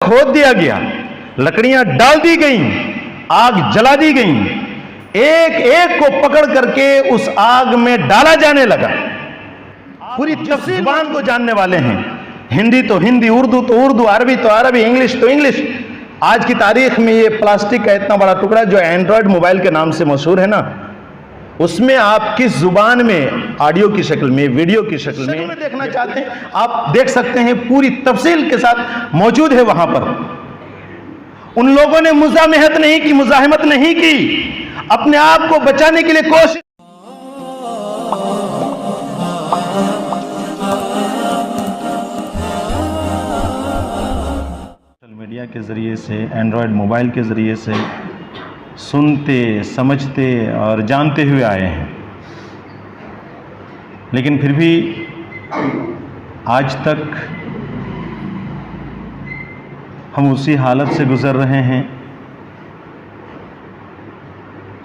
खोद दिया गया, लकड़ियां डाल दी गईं, आग जला दी गईं, एक एक को पकड़ करके उस आग में डाला जाने लगा। पूरी जुबान को जानने वाले हैं, हिंदी तो हिंदी, उर्दू तो उर्दू, अरबी तो अरबी, इंग्लिश तो इंग्लिश। आज की तारीख में ये प्लास्टिक का इतना बड़ा टुकड़ा जो एंड्रॉयड मोबाइल के नाम से मशहूर है ना, उसमें आप किस जुबान में ऑडियो की शक्ल में, वीडियो की शक्ल में देखना चाहते हैं आप देख सकते हैं, पूरी तफसील के साथ मौजूद है वहां पर। उन लोगों ने मुजामहत नहीं की, मुजाहिमत नहीं की, अपने आप को बचाने के लिए कोशिश। सोशल मीडिया के ज़रिए से, एंड्रॉयड मोबाइल के ज़रिए से सुनते, समझते और जानते हुए आए हैं, लेकिन फिर भी आज तक हम उसी हालत से गुज़र रहे हैं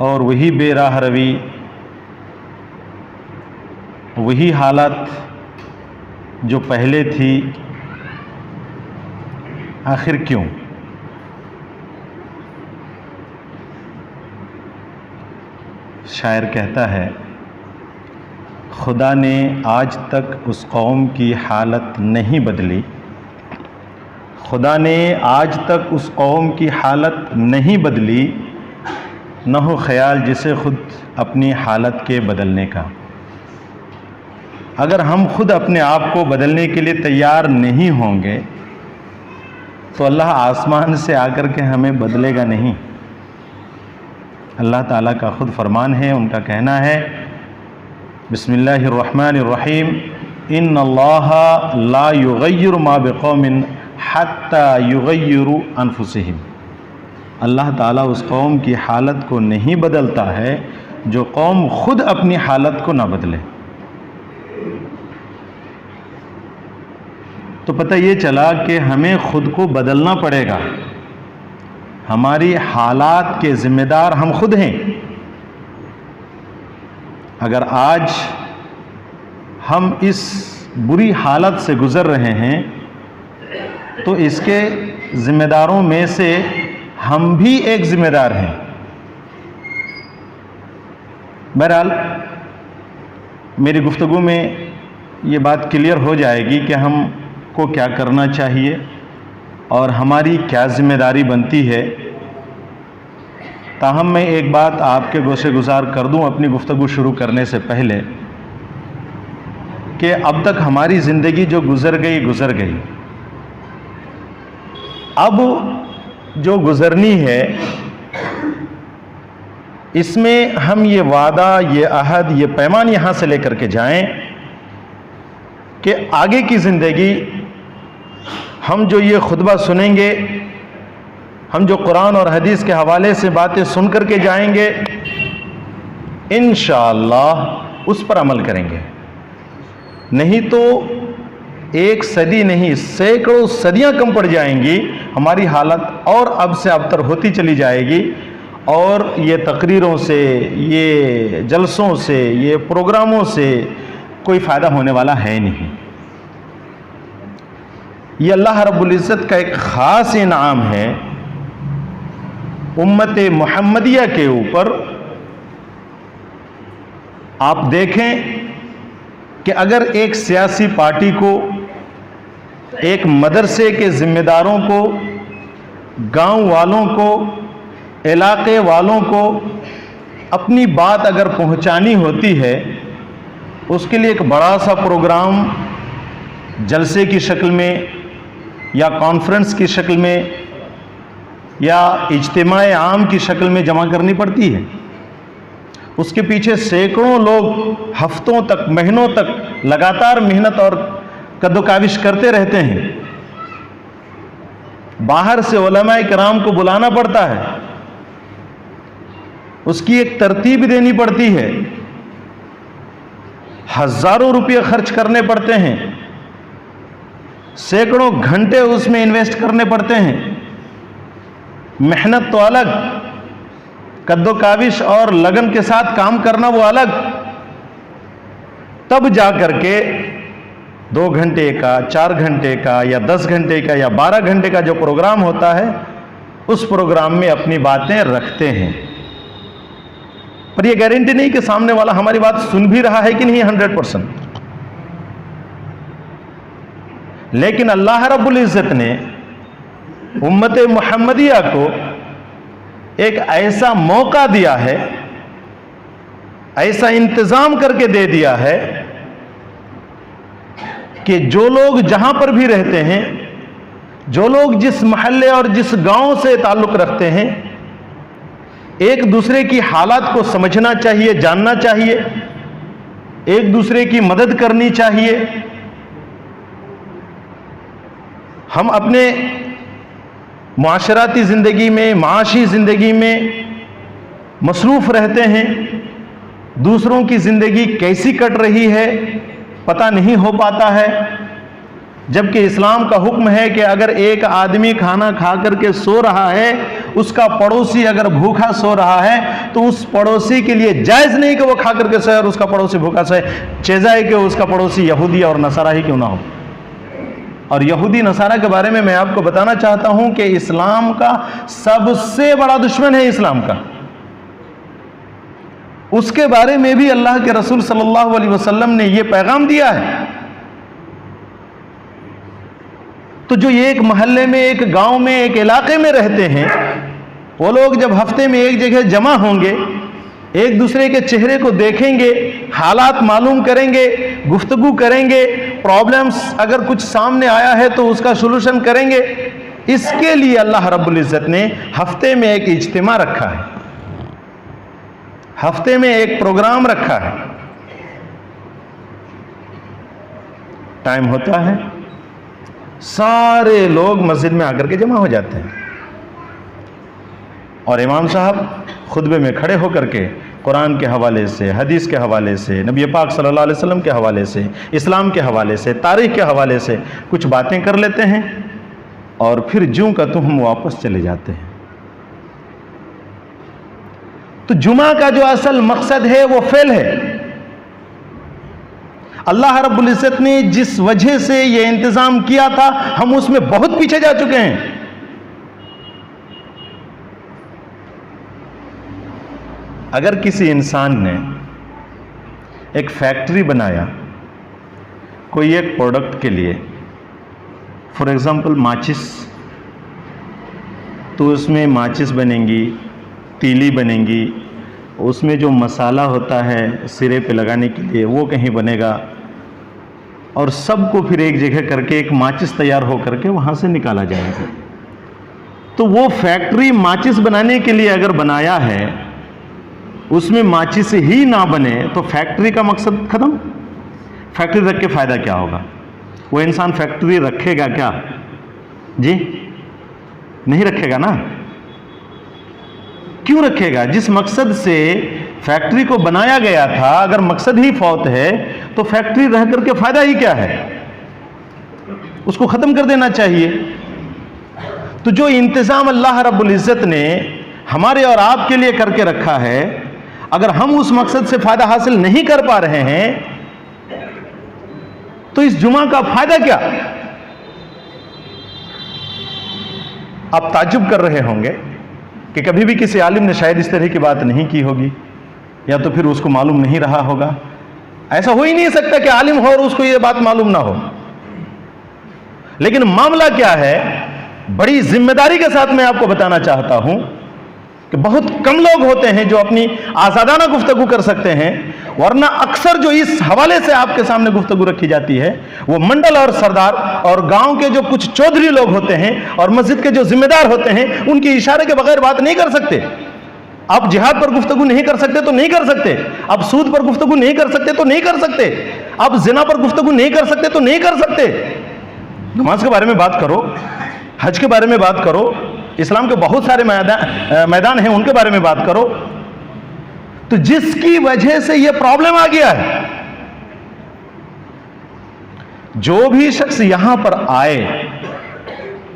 और वही बेराह रवी, वही हालत जो पहले थी। आखिर क्यों? शायर कहता है, खुदा ने आज तक उस कौम की हालत नहीं बदली, खुदा ने आज तक उस कौम की हालत नहीं बदली, न हो ख्याल जिसे खुद अपनी हालत के बदलने का। अगर हम खुद अपने आप को बदलने के लिए तैयार नहीं होंगे तो अल्लाह आसमान से आकर के हमें बदलेगा नहीं। अल्लाह ताला का खुद फरमान है, उनका कहना है, बिस्मिल्लाहिर्रहमानिर्रहीम, इन्नल्लाहा ला युगय्यिरु मा बिक़ौमिन हत्ता युगय्यिरु अनफुसिहिम। अल्लाह ताला उस कौम की हालत को नहीं बदलता है जो कौम खुद अपनी हालत को ना बदले। तो पता ये चला कि हमें खुद को बदलना पड़ेगा। हमारी हालात के ज़िम्मेदार हम खुद हैं। अगर आज हम इस बुरी हालत से गुज़र रहे हैं तो इसके ज़िम्मेदारों में से हम भी एक ज़िम्मेदार हैं। बहरहाल मेरी गुफ्तगू में ये बात क्लियर हो जाएगी कि हमको क्या करना चाहिए और हमारी क्या ज़िम्मेदारी बनती है। ताहम मैं एक बात आपके गोशे गुजार कर दूं अपनी गुफ्तगू शुरू करने से पहले कि अब तक हमारी ज़िंदगी जो गुज़र गई, अब जो गुज़रनी है इसमें हम ये वादा, ये अहद, ये पैमान यहाँ से लेकर के जाएं कि आगे की ज़िंदगी हम जो ये खुतबा सुनेंगे, हम जो कुरान और हदीस के हवाले से बातें सुन कर के जाएंगे, इंशाअल्लाह उस पर अमल करेंगे। नहीं तो एक सदी नहीं, सैकड़ों सदियां कम पड़ जाएंगी, हमारी हालत और अब से अबतर होती चली जाएगी और ये तकरीरों से, ये जलसों से, ये प्रोग्रामों से कोई फ़ायदा होने वाला है नहीं। ये अल्लाह रब्बुल इज़्ज़त का एक ख़ास इनाम है उम्मत मुहम्मदिया के ऊपर। आप देखें कि अगर एक सियासी पार्टी को, एक मदरसे के ज़िम्मेदारों को, गांव वालों को, इलाके वालों को अपनी बात अगर पहुंचानी होती है, उसके लिए एक बड़ा सा प्रोग्राम जलसे की शक्ल में या कॉन्फ्रेंस की शक्ल में या इज्तिमाए आम की शक्ल में जमा करनी पड़ती है। उसके पीछे सैकड़ों लोग हफ्तों तक, महीनों तक लगातार मेहनत और कद्दोकाविश करते रहते हैं। बाहर से उलमाए किराम को बुलाना पड़ता है, उसकी एक तरतीब देनी पड़ती है, हजारों रुपये खर्च करने पड़ते हैं, सैकड़ों घंटे उसमें इन्वेस्ट करने पड़ते हैं। मेहनत तो अलग, कद्दोकाविश और लगन के साथ काम करना वो अलग। तब जा करके 2 घंटे का, 4 घंटे का या 10 घंटे का या 12 घंटे का जो प्रोग्राम होता है, उस प्रोग्राम में अपनी बातें रखते हैं, पर यह गारंटी नहीं कि सामने वाला हमारी बात सुन भी रहा है कि नहीं 100%। लेकिन अल्लाह रब्बुल इज़्ज़त ने उम्मत मुहम्मदिया को एक ऐसा मौका दिया है, ऐसा इंतजाम करके दे दिया है कि जो लोग जहां पर भी रहते हैं, जो लोग जिस मोहल्ले और जिस गांव से ताल्लुक रखते हैं, एक दूसरे की हालात को समझना चाहिए, जानना चाहिए, एक दूसरे की मदद करनी चाहिए। हम अपने मुआशराती ज़िंदगी में, माशी ज़िंदगी में मसरूफ़ रहते हैं, दूसरों की ज़िंदगी कैसी कट रही है पता नहीं हो पाता है, जबकि इस्लाम का हुक्म है कि अगर एक आदमी खाना खा करके सो रहा है, उसका पड़ोसी अगर भूखा सो रहा है, तो उस पड़ोसी के लिए जायज़ नहीं कि वो खा करके सोए और उसका पड़ोसी भूखा सोए, चेजाए कि उसका पड़ोसी यहूदी और नसारा ही क्यों ना हो। और यहूदी नसारा के बारे में मैं आपको बताना चाहता हूं कि इस्लाम का सबसे बड़ा दुश्मन है इस्लाम का। उसके बारे में भी अल्लाह के रसूल सल्लल्लाहु अलैहि वसल्लम ने यह पैगाम दिया है। तो जो एक मोहल्ले में, एक गांव में, एक इलाके में रहते हैं, वो लोग जब हफ्ते में एक जगह जमा होंगे, एक दूसरे के चेहरे को देखेंगे, हालात मालूम करेंगे, गुफ्तगू करेंगे, प्रॉब्लम्स अगर कुछ सामने आया है तो उसका सॉल्यूशन करेंगे। इसके लिए अल्लाह रब्बुल इज़्ज़त ने हफ्ते में एक इज्तिमा रखा है, हफ्ते में एक प्रोग्राम रखा है। टाइम होता है, सारे लोग मस्जिद में आकर के जमा हो जाते हैं और इमाम साहब खुतबे में खड़े होकर के कुरान के हवाले से, हदीस के हवाले से, नबी पाक सल्लल्लाहु अलैहि वसल्लम के हवाले से, इस्लाम के हवाले से, तारीख़ के हवाले से कुछ बातें कर लेते हैं और फिर ज्यों का त्यों हम वापस चले जाते हैं। तो जुमा का जो असल मकसद है वो फेल है। अल्लाह रब्बुल इज़्ज़त ने जिस वजह से ये इंतज़ाम किया था, हम उसमें बहुत पीछे जा चुके हैं। अगर किसी इंसान ने एक फैक्ट्री बनाया कोई एक प्रोडक्ट के लिए, फॉर एग्जांपल माचिस, तो उसमें माचिस बनेंगी, तीली बनेंगी, उसमें जो मसाला होता है सिरे पे लगाने के लिए वो कहीं बनेगा, और सबको फिर एक जगह करके एक माचिस तैयार हो करके वहाँ से निकाला जाएगा। तो वो फैक्ट्री माचिस बनाने के लिए अगर बनाया है, उसमें माचिस ही ना बने तो फैक्ट्री का मकसद खत्म। फैक्ट्री रख के फ़ायदा क्या होगा? वो इंसान फैक्ट्री रखेगा क्या जी? नहीं रखेगा ना। क्यों रखेगा? जिस मकसद से फैक्ट्री को बनाया गया था, अगर मकसद ही फौत है तो फैक्ट्री रह करके फ़ायदा ही क्या है? उसको ख़त्म कर देना चाहिए। तो जो इंतज़ाम अल्लाह रब्बुल इज़्ज़त ने हमारे और आपके लिए करके रखा है, अगर हम उस मकसद से फ़ायदा हासिल नहीं कर पा रहे हैं तो इस जुमा का फ़ायदा क्या? आप ताज्जुब कर रहे होंगे कि कभी भी किसी आलिम ने शायद इस तरह की बात नहीं की होगी, या तो फिर उसको मालूम नहीं रहा होगा। ऐसा हो ही नहीं सकता कि आलिम हो और उसको ये बात मालूम ना हो। लेकिन मामला क्या है, बड़ी जिम्मेदारी के साथ मैं आपको बताना चाहता हूं कि बहुत कम लोग होते हैं जो अपनी आज़ादाना गुफ्तगू कर सकते हैं, वरना अक्सर जो इस हवाले से आपके सामने गुफ्तगू रखी जाती है वो मंडल और सरदार और गांव के जो कुछ चौधरी लोग होते हैं और मस्जिद के जो जिम्मेदार होते हैं, उनके इशारे के बगैर बात नहीं कर सकते। आप जिहाद पर गुफ्तगू नहीं कर सकते तो नहीं कर सकते, आप सूद पर गुफ्तगू नहीं कर सकते तो नहीं कर सकते, आप जिना पर गुफ्तगू नहीं कर सकते तो नहीं कर सकते। नमाज के बारे में बात करो, हज के बारे में बात करो, इस्लाम के बहुत सारे मैदान हैं उनके बारे में बात करो। तो जिसकी वजह से यह प्रॉब्लम आ गया है, जो भी शख्स यहां पर आए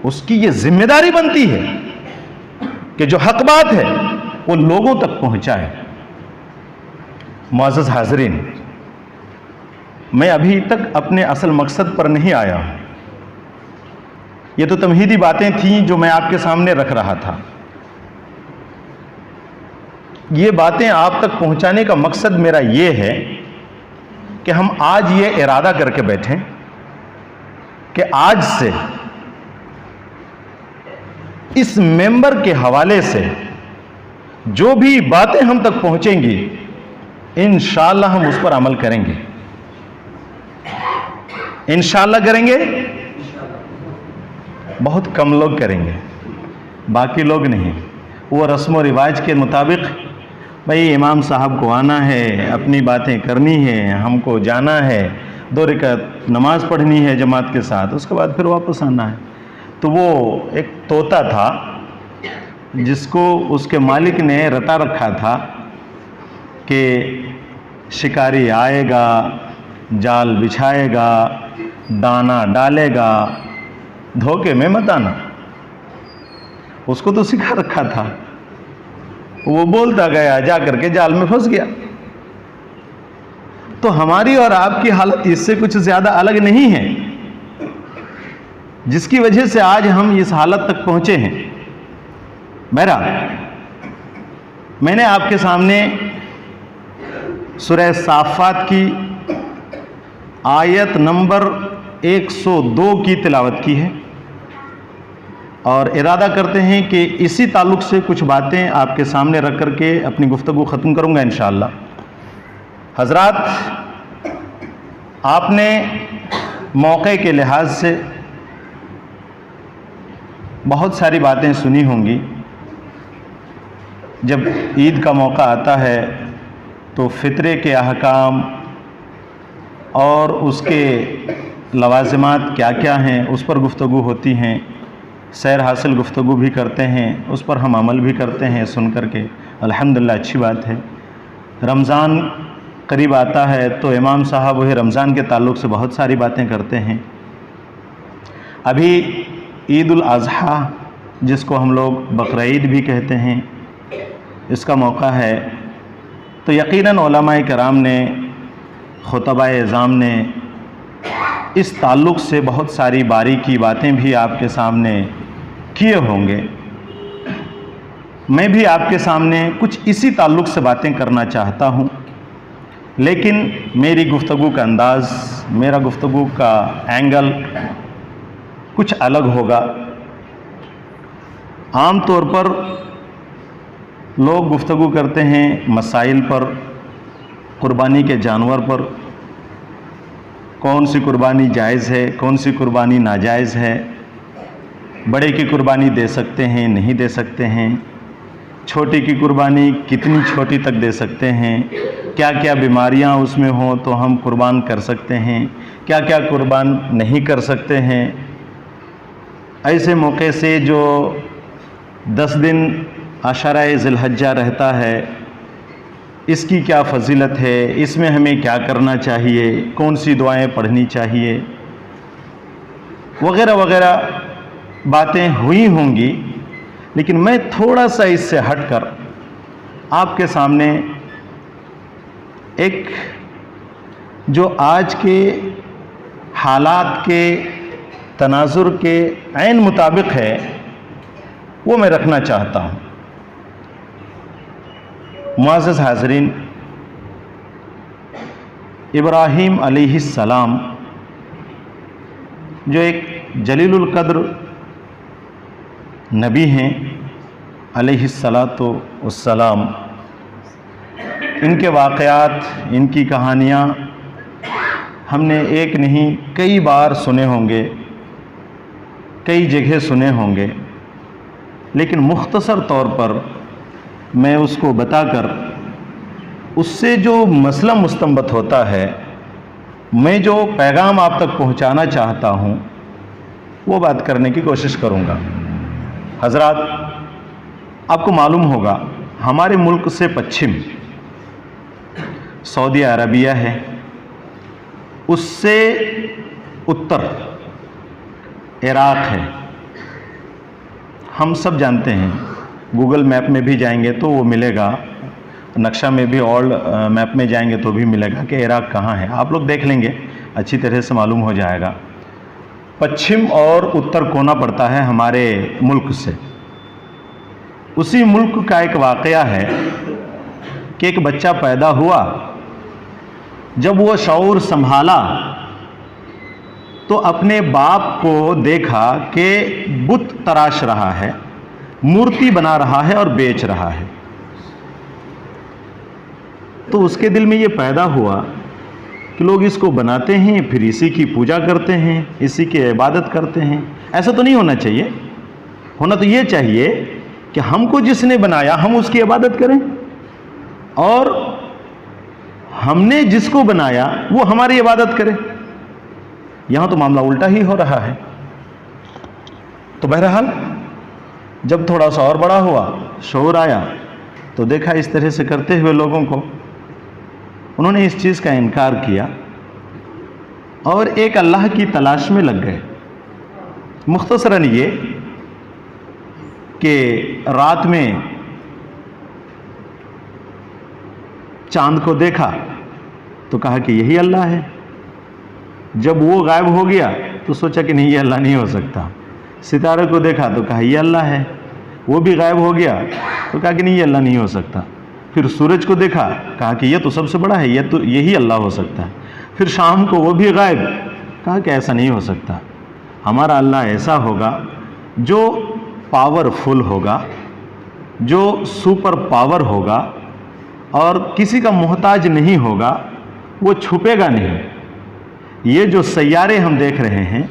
उसकी यह जिम्मेदारी बनती है कि जो हक बात है वो लोगों तक पहुंचाए। मुअज़्ज़ज़ हाज़रीन, मैं अभी तक अपने असल मकसद पर नहीं आया हूँ। ये तो तमहीदी बातें थीं जो मैं आपके सामने रख रहा था। ये बातें आप तक पहुंचाने का मकसद मेरा ये है कि हम आज ये इरादा करके बैठें कि आज से इस मेंबर के हवाले से जो भी बातें हम तक पहुंचेंगी, इंशाअल्लाह हम उस पर अमल करेंगे। इंशाअल्लाह करेंगे। बहुत कम लोग करेंगे, बाकी लोग नहीं। वो रस्म व रिवाज के मुताबिक भाई इमाम साहब को आना है, अपनी बातें करनी है, हमको जाना है, 2 रकात नमाज पढ़नी है जमात के साथ, उसके बाद फिर वापस आना है। तो वो एक तोता था जिसको उसके मालिक ने रटा रखा था कि शिकारी आएगा, जाल बिछाएगा, दाना डालेगा, धोखे में मत आना। उसको तो सिखा रखा था, वो बोलता गया, जा करके जाल में फंस गया। तो हमारी और आपकी हालत इससे कुछ ज्यादा अलग नहीं है, जिसकी वजह से आज हम इस हालत तक पहुंचे हैं। बहरहाल, मैंने आपके सामने सूरह साफ़ात की आयत नंबर 102 की तिलावत की है और इरादा करते हैं कि इसी ताल्लुक़ से कुछ बातें आपके सामने रख करके अपनी गुफ्तगू ख़त्म करूँगा इंशाअल्लाह। हज़रात, आपने मौके के लिहाज से बहुत सारी बातें सुनी होंगी। जब ईद का मौका आता है तो फ़ित्रे के अहकाम और उसके लवाज़िमात क्या क्या हैं उस पर गुफ्तगू होती हैं। सैर हासिल गुफ्तगू भी करते हैं, उस पर हम अमल भी करते हैं सुन कर के, अल्हम्दुलिल्लाह अच्छी बात है। रमज़ान करीब आता है तो इमाम साहब वही रमज़ान के ताल्लुक़ से बहुत सारी बातें करते हैं। अभी ईद उल अज़हा, जिसको हम लोग बकरीद भी कहते हैं, इसका मौका है। तो यकीनन उलमाए किराम ने, खुतबाए इज़ाम ने इस ताल्लुक़ से बहुत सारी बारीकी बातें भी आपके सामने किए होंगे। मैं भी आपके सामने कुछ इसी ताल्लुक़ से बातें करना चाहता हूँ, लेकिन मेरी गुफ्तगू का अंदाज़, मेरा गुफ्तगू का एंगल कुछ अलग होगा। आम तौर पर लोग गुफ्तगू करते हैं मसाइल पर, कुर्बानी के जानवर पर, कौन सी कुर्बानी जायज़ है, कौन सी कुर्बानी नाजायज़ है, बड़े की कुर्बानी दे सकते हैं, नहीं दे सकते हैं, छोटी की कुर्बानी कितनी छोटी तक दे सकते हैं, क्या क्या बीमारियां उसमें हों तो हम कुर्बान कर सकते हैं, क्या क्या कुर्बान नहीं कर सकते हैं। ऐसे मौके से जो 10 दिन अशरा ज़िलहज्जा रहता है, इसकी क्या फ़जीलत है, इसमें हमें क्या करना चाहिए, कौन सी दुआएं पढ़नी चाहिए, वगैरह वगैरह बातें हुई होंगी। लेकिन मैं थोड़ा सा इससे हटकर आपके सामने एक जो आज के हालात के तनाजुर के ऐन मुताबिक है वो मैं रखना चाहता हूँ। मुअज़्ज़ज़ हाज़रीन, इब्राहीम अलैहिस्सलाम जो एक जलीलुल क़द्र नबी हैं अलैहिस्सलातु वस्सलाम, इनके वाक़यात, इनकी कहानियाँ हमने एक नहीं कई बार सुने होंगे, कई जगह सुने होंगे, लेकिन मुख्तसर तौर पर मैं उसको बताकर उससे जो मसला मुस्तंबत होता है, मैं जो पैगाम आप तक पहुंचाना चाहता हूं, वो बात करने की कोशिश करूंगा। हज़रात, आपको मालूम होगा हमारे मुल्क से पश्चिम सऊदी अरबिया है, उससे उत्तर इराक़ है। हम सब जानते हैं, गूगल मैप में भी जाएंगे तो वो मिलेगा। नक्शा में भी ओल्ड मैप में जाएंगे तो भी मिलेगा कि इराक़ कहाँ है। आप लोग देख लेंगे, अच्छी तरह से मालूम हो जाएगा। पश्चिम और उत्तर कोना पड़ता है हमारे मुल्क से। उसी मुल्क का एक वाक़या है कि एक बच्चा पैदा हुआ, जब वो शऊर संभाला तो अपने बाप को देखा कि बुत तराश रहा है, मूर्ति बना रहा है और बेच रहा है। तो उसके दिल में ये पैदा हुआ कि लोग इसको बनाते हैं, फिर इसी की पूजा करते हैं, इसी की इबादत करते हैं। ऐसा तो नहीं होना चाहिए। होना तो ये चाहिए कि हमको जिसने बनाया हम उसकी इबादत करें, और हमने जिसको बनाया वो हमारी इबादत करे। यहां तो मामला उल्टा ही हो रहा है। तो बहरहाल जब थोड़ा सा और बड़ा हुआ, शऊर आया, तो देखा इस तरह से करते हुए लोगों को, उन्होंने इस चीज़ का इनकार किया और एक अल्लाह की तलाश में लग गए। मुख्तसरन ये कि रात में चांद को देखा तो कहा कि यही अल्लाह है। जब वो गायब हो गया तो सोचा कि नहीं, ये अल्लाह नहीं हो सकता। सितारे को देखा तो कहा ये अल्लाह है। वो भी गायब हो गया तो कहा कि नहीं, ये अल्लाह नहीं हो सकता। फिर सूरज को देखा, कहा कि ये तो सबसे बड़ा है, ये तो यही अल्लाह हो सकता है। फिर शाम को वो भी गायब, कहा कि ऐसा नहीं हो सकता। हमारा अल्लाह ऐसा होगा जो पावरफुल होगा, जो सुपर पावर होगा और किसी का मोहताज नहीं होगा, वो छुपेगा नहीं। ये जो सैयारे हम देख रहे हैं,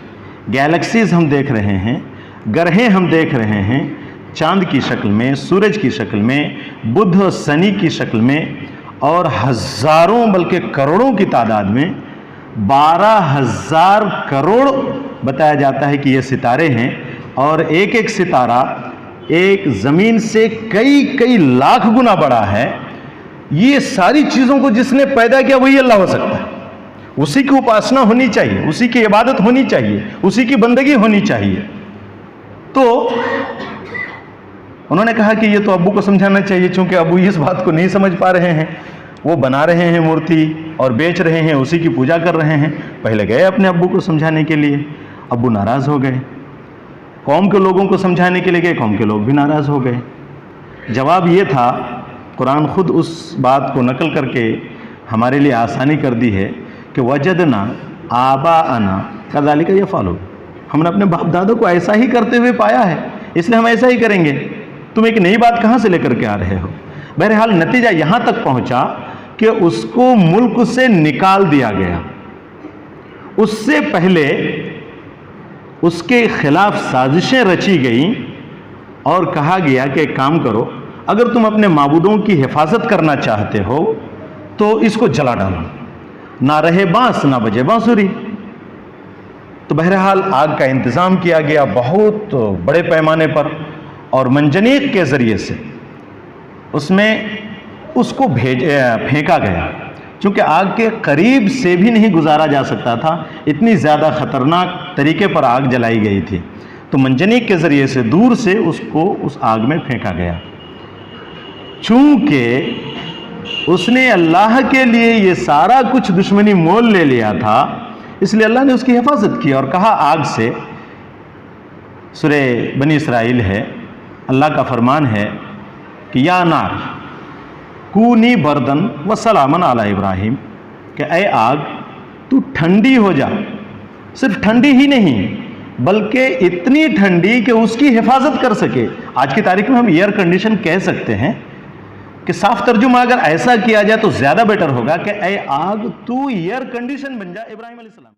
गैलेक्सीज हम देख रहे हैं, ग्रहें हम देख रहे हैं, चांद की शक्ल में, सूरज की शक्ल में, बुध और शनि की शक्ल में, और हजारों बल्कि करोड़ों की तादाद में 12,000 करोड़ बताया जाता है कि ये सितारे हैं। और एक एक सितारा एक ज़मीन से कई कई लाख गुना बड़ा है। ये सारी चीज़ों को जिसने पैदा किया वही अल्लाह हो सकता है। उसी की उपासना होनी चाहिए, उसी की इबादत होनी चाहिए, उसी की बंदगी होनी चाहिए। तो उन्होंने कहा कि ये तो अब्बू को समझाना चाहिए, क्योंकि अब्बू इस बात को नहीं समझ पा रहे हैं। वो बना रहे हैं मूर्ति और बेच रहे हैं, उसी की पूजा कर रहे हैं। पहले गए अपने अब्बू को समझाने के लिए, अब्बू नाराज़ हो गए। कौम के लोगों को समझाने के लिए गए, कौम के लोग भी नाराज़ हो गए। जवाब ये था, कुरान खुद उस बात को नकल करके हमारे लिए आसानी कर दी है कि वजदना आबा अना कज़ालिका यफ़अलून। हमने अपने बाप दादा को ऐसा ही करते हुए पाया है, इसलिए हम ऐसा ही करेंगे। तुम एक नई बात कहाँ से लेकर के आ रहे हो? बहरहाल नतीजा यहाँ तक पहुँचा कि उसको मुल्क से निकाल दिया गया। उससे पहले उसके खिलाफ साजिशें रची गई और कहा गया कि एक काम करो, अगर तुम अपने माबूदों की हिफाजत करना चाहते हो तो इसको जला डालो, ना रहे बांस ना बजे बांसुरी। तो बहरहाल आग का इंतज़ाम किया गया बहुत बड़े पैमाने पर, और मंजनीक के ज़रिए से उसमें उसको फेंका गया, क्योंकि आग के करीब से भी नहीं गुजारा जा सकता था, इतनी ज़्यादा ख़तरनाक तरीके पर आग जलाई गई थी। तो मंजनीक के ज़रिए से दूर से उसको उस आग में फेंका गया। चूँकि उसने अल्लाह के लिए ये सारा कुछ दुश्मनी मोल ले लिया था, इसलिए अल्लाह ने उसकी हिफाजत की और कहा आग से, सूरे बनी इसराइल है, अल्लाह का फरमान है कि या नार कूनी बर्दन व सलामन अला इब्राहिम, कि ऐ आग तू ठंडी हो जा। सिर्फ ठंडी ही नहीं बल्कि इतनी ठंडी कि उसकी हिफाजत कर सके। आज की तारीख में हम एयर कंडीशन कह सकते हैं कि साफ तर्जुमा अगर ऐसा किया जाए तो ज़्यादा बेटर होगा कि ऐ आग तू एयर कंडीशन बन जा इब्राहिम अलैहिस्सलाम।